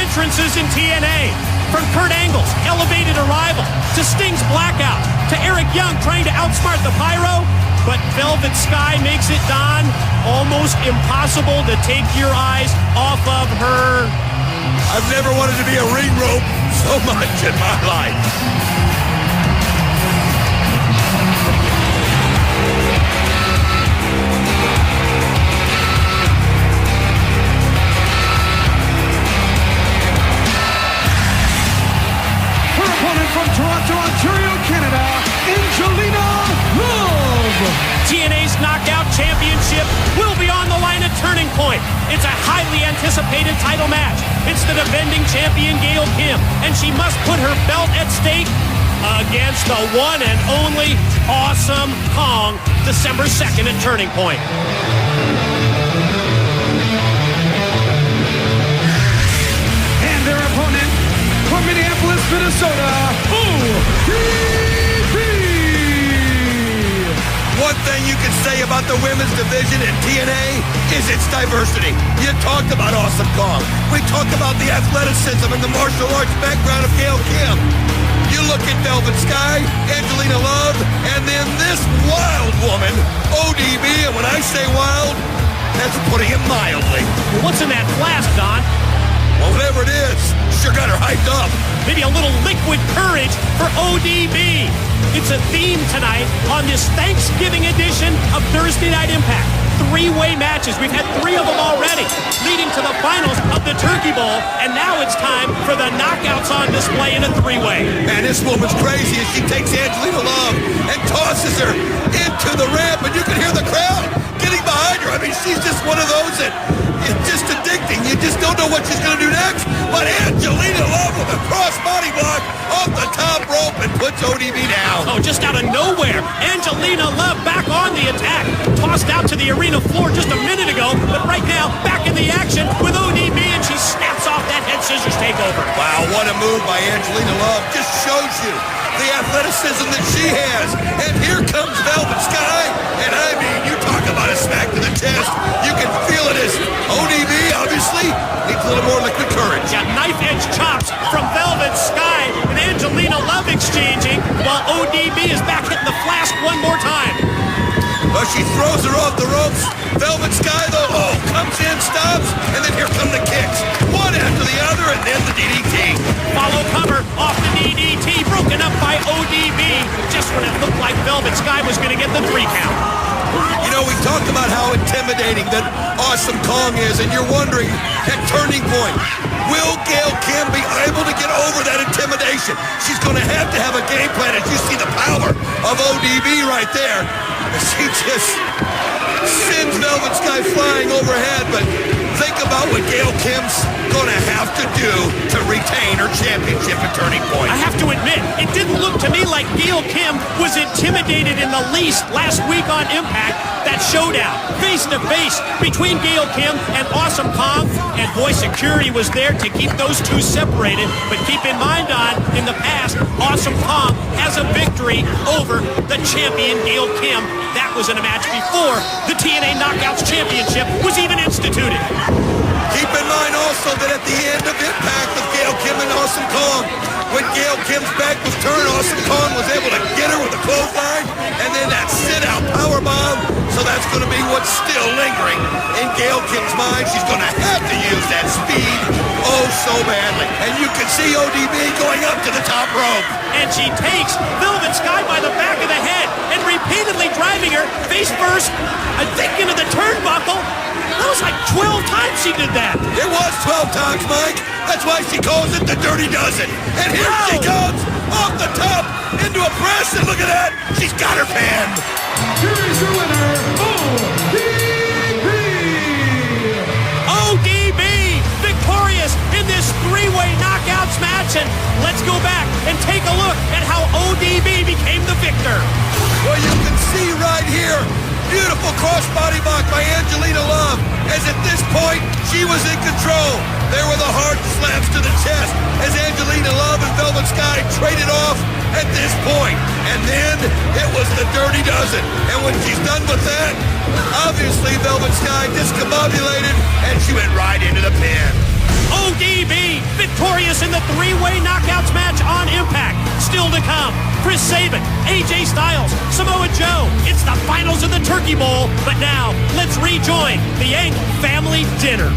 entrances in TNA. From Kurt Angle's elevated arrival, to Sting's blackout, to Eric Young trying to outsmart the Pyro. But Velvet Sky makes it, Don, almost impossible to take your eyes off of her. I've never wanted to be a ring rope so much in my life. Her opponent from Toronto, Ontario, Canada, Angelina Love. TNA's Knockout Championship will be on the line at Turning Point. It's a highly anticipated title match. It's the defending champion Gail Kim, and she must put her belt at stake against the one and only Awesome Kong, December 2nd at Turning Point. And their opponent from Minneapolis, Minnesota, ODB. One thing you can say about the women's division in TNA is its diversity. You talked about Awesome Kong. We talked about the athleticism and the martial arts background of Gail Kim. You look at Velvet Sky, Angelina Love, and then this wild woman, ODB, and when I say wild, that's putting it mildly. What's in that flask, Don? Well, whatever it is, sure got her hyped up. Maybe a little liquid courage for ODB. It's a theme tonight on this Thanksgiving edition of Thursday Night Impact. Three-way matches. We've had three of them already, leading to the finals of the Turkey Bowl, and now it's time for the knockouts on display in a three-way. Man, this woman's crazy as she takes Angelina Love and tosses her into the ramp, and you can hear the crowd getting behind her. I mean, she's just one of those that is just addicting. You just don't know what she's going to do next. But Angelina Love with a cross-body block off the top rope and puts ODB down. Oh, just out of nowhere, Angelina Love back on the attack. Tossed out to the arena floor just a minute ago, but right now, back in the action with ODB, and she snaps off that head scissors takeover. Wow, what a move by Angelina Love. Just shows you the athleticism that she has. And here comes Velvet Sky. And I mean, you talk about a smack to the chest. You can feel it as ODB, obviously, needs a little more liquid courage. Yeah, knife-edge chops from Velvet Sky and Angelina Love exchanging, while ODB is back hitting the flask one more time. Well, she throws her off the ropes. Velvet Sky, though, comes in, stops, and then here come the kicks. One after the other, and then the DDT. Follow cover off the DDT, broken up by ODB, just when it looked like Velvet Sky was going to get the 3 count. You know, we talked about how intimidating that Awesome Kong is, and you're wondering, at Turning Point, will Gail Kim be able to get over that intimidation? She's going to have a game plan, as you see the power of ODB right there. She just sends Velvet Sky flying overhead, but think about what Gail Kim's going to have to do to retain her championship at Turning Point. I have to admit, it didn't look to me like Gail Kim was intimidated in the least last week on Impact. That showdown, face-to-face, between Gail Kim and Awesome Kong, and boy, security was there to keep those two separated. But keep in mind, Don, in the past, Awesome Kong has a victory over the champion Gail Kim. That was in a match before the TNA Knockouts Championship was even instituted. Keep in mind also that at the end of Impact with Gail Kim and Awesome Kong, when Gail Kim's back was turned, Awesome Kong was able to get her with a clothesline, and then that sit-out powerbomb. So that's going to be what's still lingering in Gail Kim's mind. She's going to have to use that speed so badly. And you can see ODB going up to the top rope. And she takes Velvet Sky by the back of the head and repeatedly driving her face first, I think, into the turnbuckle. That was like 12 times she did that. It was 12 times, Mike. That's why she calls it the Dirty Dozen. And here she comes off the top into a press, and look at that. She's got her pinned. Here is your winner, ODB. ODB victorious in this three-way knockouts match. And let's go back and take a look at how ODB became the victor. Well, you can see right here, beautiful crossbody block by Angelina Love, as at this point, she was in control. There were the hard slaps to the chest as Angelina Love and Velvet Sky traded off at this point. And then it was the Dirty Dozen. And when she's done with that, obviously Velvet Sky discombobulated, and she went right into the pin. ODB victorious in the three-way knockouts match on Impact. Still to come, Chris Sabin, AJ Styles, Samoa Joe. It's the finals of the Turkey Bowl. But now, let's rejoin the Angle family dinner.